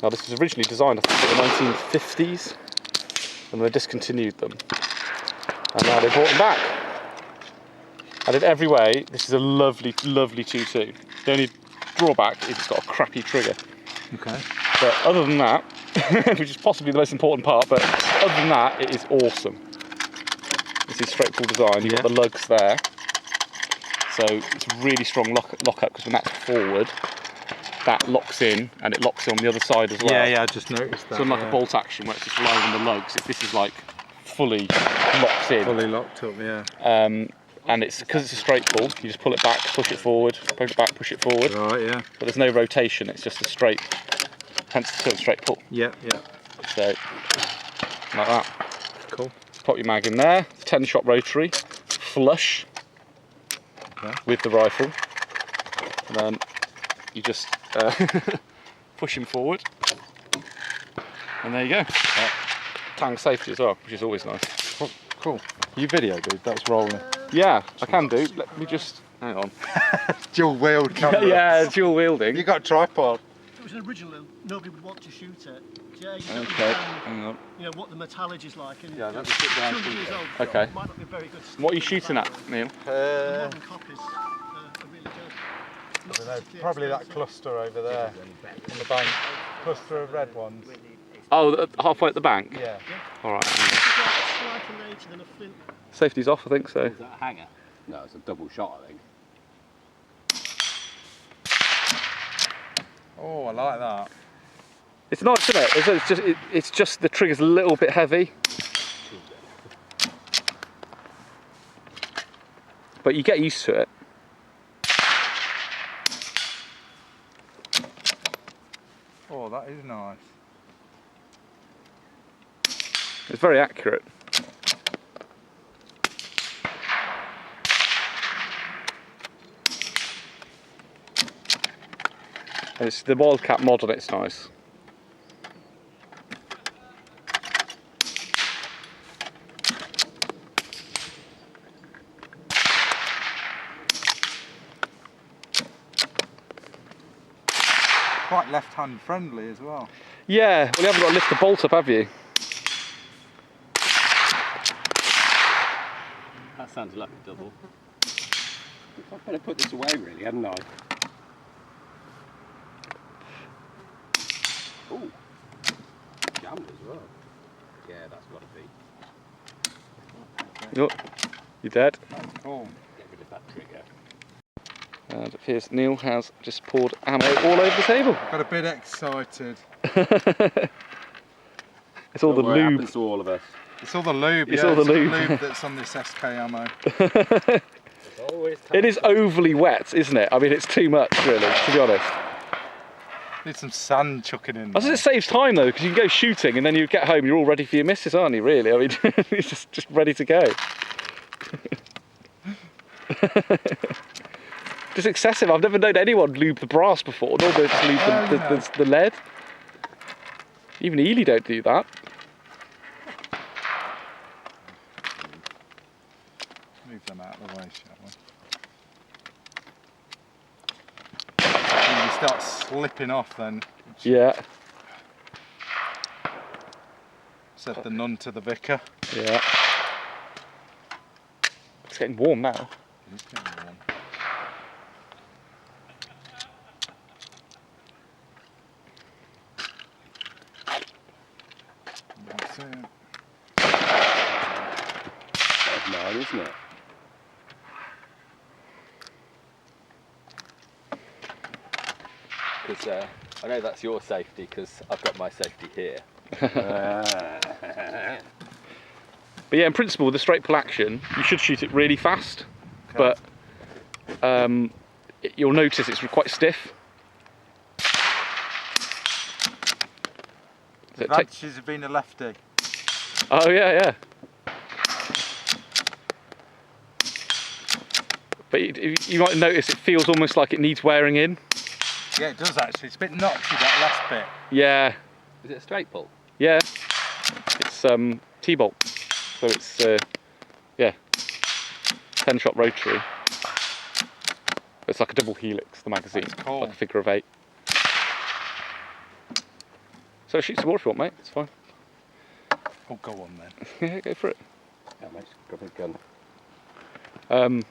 Now this was originally designed, I think, in the 1950s, and they discontinued them. And now they brought them back. And in every way, this is a lovely, lovely 2.2. The only drawback is it's got a crappy trigger. Okay. But other than that, which is possibly the most important part, but other than that, it is awesome. This is straightforward design. You've got the lugs there. So it's a really strong lock up, because when that's forward, that locks in, and it locks in on the other side as well. Yeah, I just noticed that. So unlike a bolt action where it's just relying on the lugs, this is like fully locked in. Fully locked up, yeah. And it's because it's a straight pull, you just pull it back, push it forward, push it back, push it forward. Right, yeah. But there's no rotation, it's just a straight, hence the term straight pull. Yeah. So, like that. Cool. Pop your mag in there, 10-shot rotary, flush with the rifle. And then you just push him forward. And there you go. Tang safety as well, which is always nice. Cool. You video, dude, that's rolling. Yeah, I can do. Let me just, hang on. Dual wheeled camera. Yeah, dual wielding. You got a tripod. If it was an original, nobody would want to shoot it. Yeah, you don't Okay, understand, hang on. you know, what the metallage is like. And Yeah, let me sit down. 200 years old, Okay. it might not be very good. What are you shooting at, Neil? The modern copies are really good. I don't know, probably that cluster over there on the bank. Cluster of red ones. Oh, halfway at the bank? Yeah. Alright. Slightly later than a flint. Safety's off, I think so. Is that a hanger? No, it's a double shot, I think. Oh, I like that. It's nice, isn't it? It's just the trigger's a little bit heavy. But you get used to it. Oh, that is nice. It's very accurate. And it's the Wildcat mod on it's nice. Quite left-hand friendly as well. Yeah, well you haven't got to lift the bolt up, have you? That sounds like a double. I'd better put this away, really, hadn't I? Ooh, jammed as well. Yeah, that's got to be. Oh, you're dead. Cool. Get rid of that trigger. And it appears Neil has just poured ammo all over the table. Got a bit excited. It's all the What lube. happens to all of us. It's all the lube, It's yeah. all the It's lube. that's on this SK ammo. It is overly wet, isn't it? I mean, it's too much, really, to be honest. Need some sand chucking in. I suppose it saves time though, because you can go shooting and then you get home, you're all ready for your missus, aren't you? Really? I mean, it's just ready to go. Just excessive. I've never known anyone lube the brass before. Normally just lube the lead. Even Ely don't do that. Move them out of the way, shall we? When you start slipping off, then. Yeah. Said the nun to the vicar. Yeah. It's getting warm now. It's getting warm. That's it. That's mine, isn't it? Because I know that's your safety, because I've got my safety here. But yeah, in principle, with the straight pull action, you should shoot it really fast, but you'll notice it's quite stiff. Advantages of being a lefty. Oh yeah. But you might notice it feels almost like it needs wearing in. Yeah, it does actually. It's a bit notchy, that last bit. Yeah. Is it a straight pull? Yeah. It's T-bolt. So it's yeah. 10-shot rotary. It's like a double helix, the magazine, cool. like a figure of 8. So shoot some more if you want, mate. It's fine. Oh, go on then. Yeah, go for it. Yeah, mate, got a gun.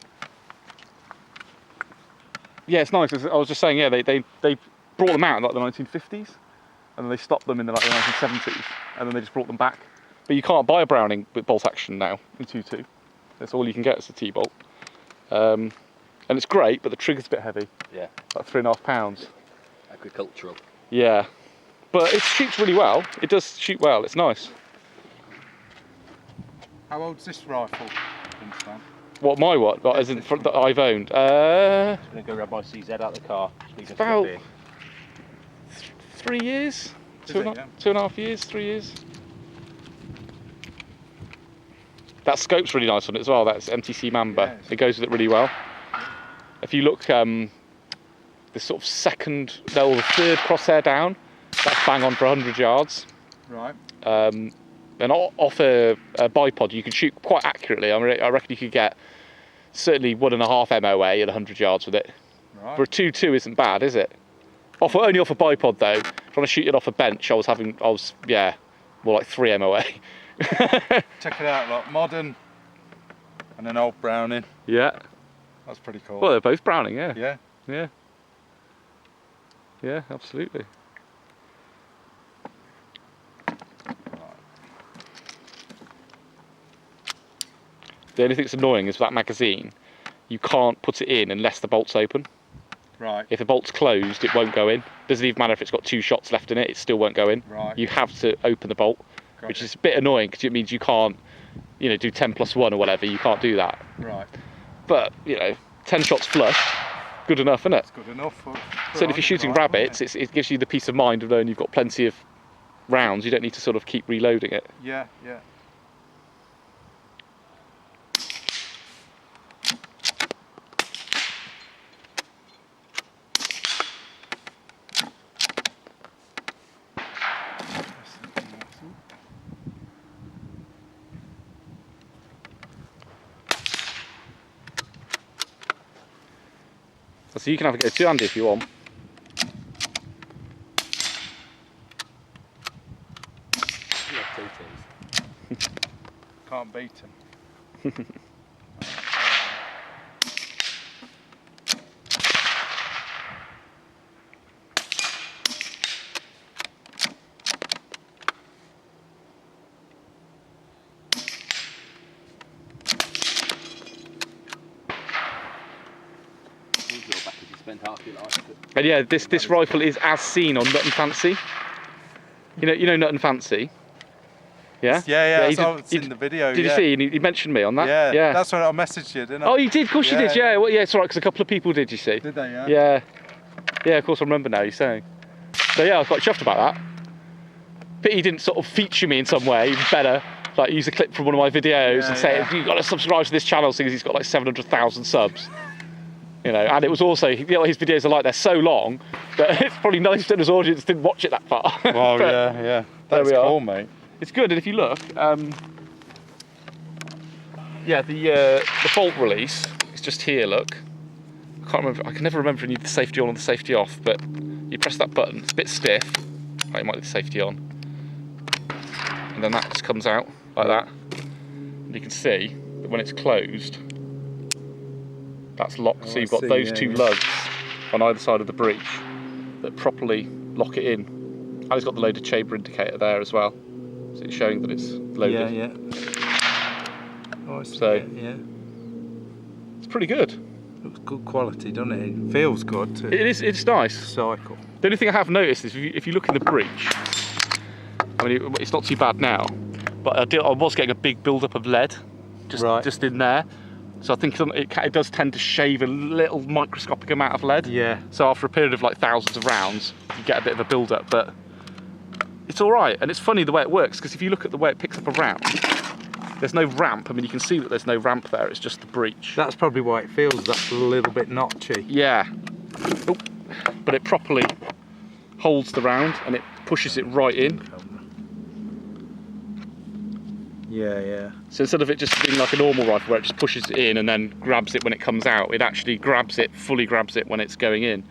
Yeah, it's nice. I was just saying, yeah, they brought them out in like the 1950s, and then they stopped them in the 1970s, and then they just brought them back. But you can't buy a Browning with bolt action now in 2.2. That's all you can get is a T-bolt. And it's great, but the trigger's a bit heavy. Yeah. Like 3.5 pounds. Agricultural. Yeah. But it shoots really well. It does shoot well. It's nice. How old's this rifle, Stan? What, my what? Like, as in that I've owned? I'm going to go grab my CZ out of the car. It's about 3 years? Two and a half years, 3 years. That scope's really nice on it as well. That's MTC Mamba. Yes. It goes with it really well. If you look, the sort of the third crosshair down, that's bang on for 100 yards. Right. And off a bipod, you can shoot quite accurately. I reckon you could get certainly 1.5 MOA at 100 yards with it. Right. For a 2.2 isn't bad, is it? Only off a bipod though. Trying to shoot it off a bench, I was more like 3 MOA. Check it out, like modern and an old Browning. Yeah. That's pretty cool. Well, they're both Browning, yeah. Yeah. Yeah. Yeah, absolutely. The only thing that's annoying is that magazine, you can't put it in unless the bolt's open. Right. If the bolt's closed, it won't go in. Doesn't even matter if it's got 2 shots left in it, it still won't go in. Right. You have to open the bolt, which is a bit annoying because it means you can't, do 10+1 or whatever. You can't do that. Right. But 10 shots flush, good enough, isn't it? It's good enough. So if you're shooting rabbits, it gives you the peace of mind of knowing you've got plenty of rounds. You don't need to sort of keep reloading it. Yeah, yeah. So you can have a go too, Andy, if you want. Can't beat him. And yeah, this rifle is as seen on Nut and Fancy. You know Nut and Fancy. Yeah. Yeah. It's in the video. Did you see? And he mentioned me on that. Yeah. That's when I messaged you, didn't I? Oh, you did. Of course you did. Yeah. Well, yeah. It's alright because a couple of people did. You see. Did they? Yeah. Yeah. Yeah. Of course, I remember now. You're saying. So yeah, I was quite chuffed about that. But he didn't sort of feature me in some way. Even better. Like use a clip from one of my videos and say you've got to subscribe to this channel because he's got like 700,000 subs. And it was also, his videos are like, they're so long that it's probably 90% of his audience didn't watch it that far. Well, yeah. That's cool, mate. It's good, and if you look, the bolt release is just here, look. I can never remember if you need the safety on or the safety off, but you press that button, it's a bit stiff, like you might need the safety on. And then that just comes out, like that. And you can see that when it's closed, that's locked, so you've got those two lugs on either side of the breech that properly lock it in. And it's got the loaded chamber indicator there as well, so it's showing that it's loaded. Yeah. Oh, It's pretty good. Looks good quality, doesn't it? It feels good too. It's nice. Cycle. The only thing I have noticed is if you look in the breech, I mean, it's not too bad now, but I was getting a big build-up of lead just in there. So I think it does tend to shave a little microscopic amount of lead. Yeah. So after a period of like thousands of rounds, you get a bit of a build-up, but it's all right. And it's funny the way it works, because if you look at the way it picks up a round, there's no ramp. I mean, you can see that there's no ramp there. It's just the breech. That's probably why it feels that a little bit notchy. Yeah. Oh. But it properly holds the round and it pushes it right in. Yeah, yeah. So instead of it just being like a normal rifle where it just pushes it in and then grabs it when it comes out, it actually fully grabs it when it's going in.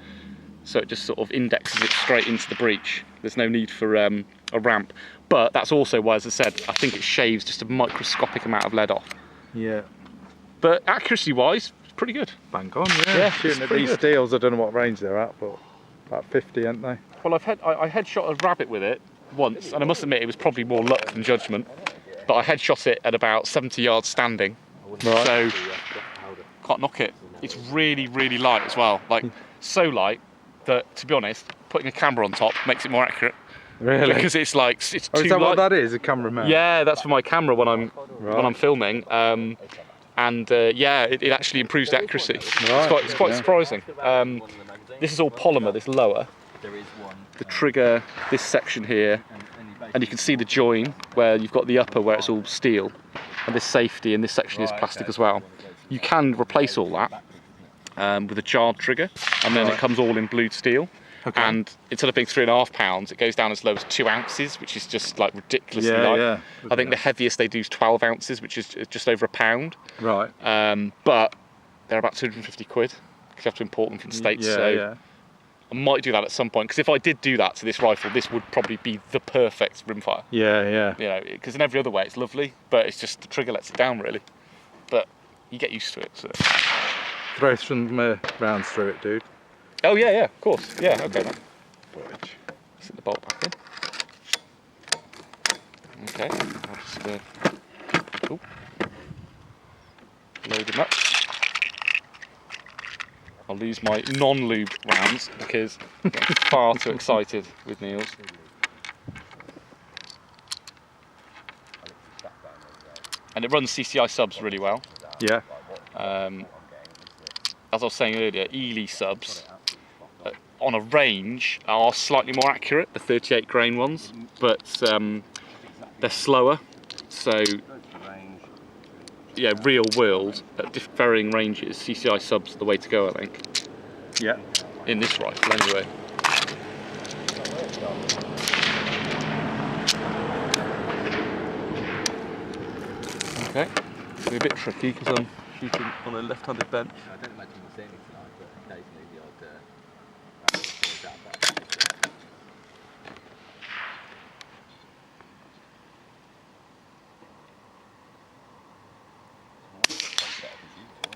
So it just sort of indexes it straight into the breech. There's no need for a ramp. But that's also why, as I said, I think it shaves just a microscopic amount of lead off. Yeah. But accuracy-wise, it's pretty good. Bang on, yeah. Yeah, Shooting at pretty these good. steels, I don't know what range they're at, but about 50, aren't they? Well, I headshot a rabbit with it once, and I must admit it was probably more luck than judgment. But I headshot it at about 70 yards standing, Right. so can't knock it. It's really, really light as well. Like so light that, to be honest, putting a camera on top makes it more accurate. Really? Because it's like it's Oh, too is that light. what that is? A camera mount? Yeah, that's for my camera when I'm Right. filming. Yeah, it actually improves the accuracy. Right, It's quite yeah. surprising. This is all polymer, this lower. The trigger, this section here, and you can see the join where you've got the upper where it's all steel, and this safety and this section is plastic as well. You can replace all that with a jarred trigger, and then it comes all in blued steel. Okay. And instead of being 3.5 pounds, it goes down as low as 2 ounces, which is just like ridiculously Yeah, light. yeah. I think the heaviest they do is 12 ounces, which is just over £1. Right. But they're about 250 quid because you have to import them from the States. Yeah, so yeah. I might do that at some point, because if I did do that to this rifle, this would probably be the perfect rimfire. Yeah, yeah. You know, because in every other way it's lovely, but it's just the trigger lets it down really. But you get used to it. So. Throw some rounds through it, dude. Oh yeah, of course. Yeah, okay. Man. Sit the bolt back in. Okay, I'll just load them up. I'll lose my non-lube rounds because I'm far too excited with Neil's. And it runs CCI subs really well. Yeah. As I was saying earlier, Ely subs on a range are slightly more accurate, the 38 grain ones, but they're slower. So yeah, real world at varying ranges, CCI subs are the way to go, I think. Yeah. In this rifle, anyway. Okay, it's a bit tricky because I'm shooting on a left-handed bench. I don't imagine we'll see anything tonight, but occasionally the odd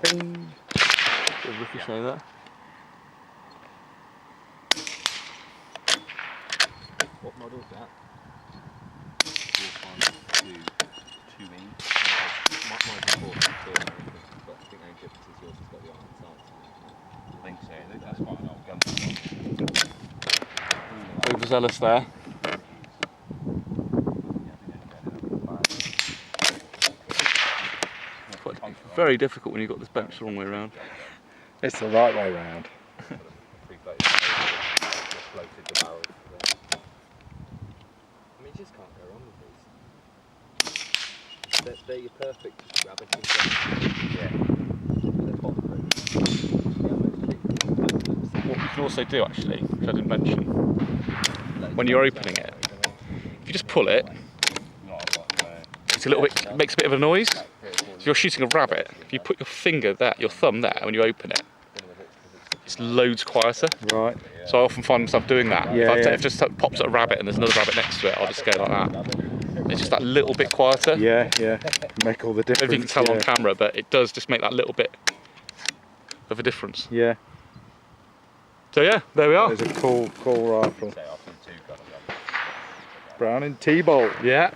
Bing. Bit of ricochet there. What model's that? 452 inch. Mine's a 452, but I think the only difference is yours has got the iron sights. I think so. That's quite an old gun. Overzealous there. It's very difficult when you've got this bench the wrong way around. It's the right way round. I mean, you just can't go wrong with these. They're your perfect rabbit. Yeah. They're bomb-proof. What you can also do actually, which I didn't mention, when you're opening it, if you just pull it, it's a little bit, it makes a bit of a noise. So if you're shooting a rabbit, if you put your finger there, your thumb there, when you open it, it's loads quieter. Right. So I often find myself doing that. Yeah, if yeah. it just pops at a rabbit and there's another rabbit next to it, I'll just go like that. It's just that little bit quieter. Yeah, yeah. Make all the I don't difference. know if you can tell yeah. on camera, but it does just make that little bit of a difference. Yeah. So yeah, there we are. It's a cool rifle. Browning T-bolt. Yeah.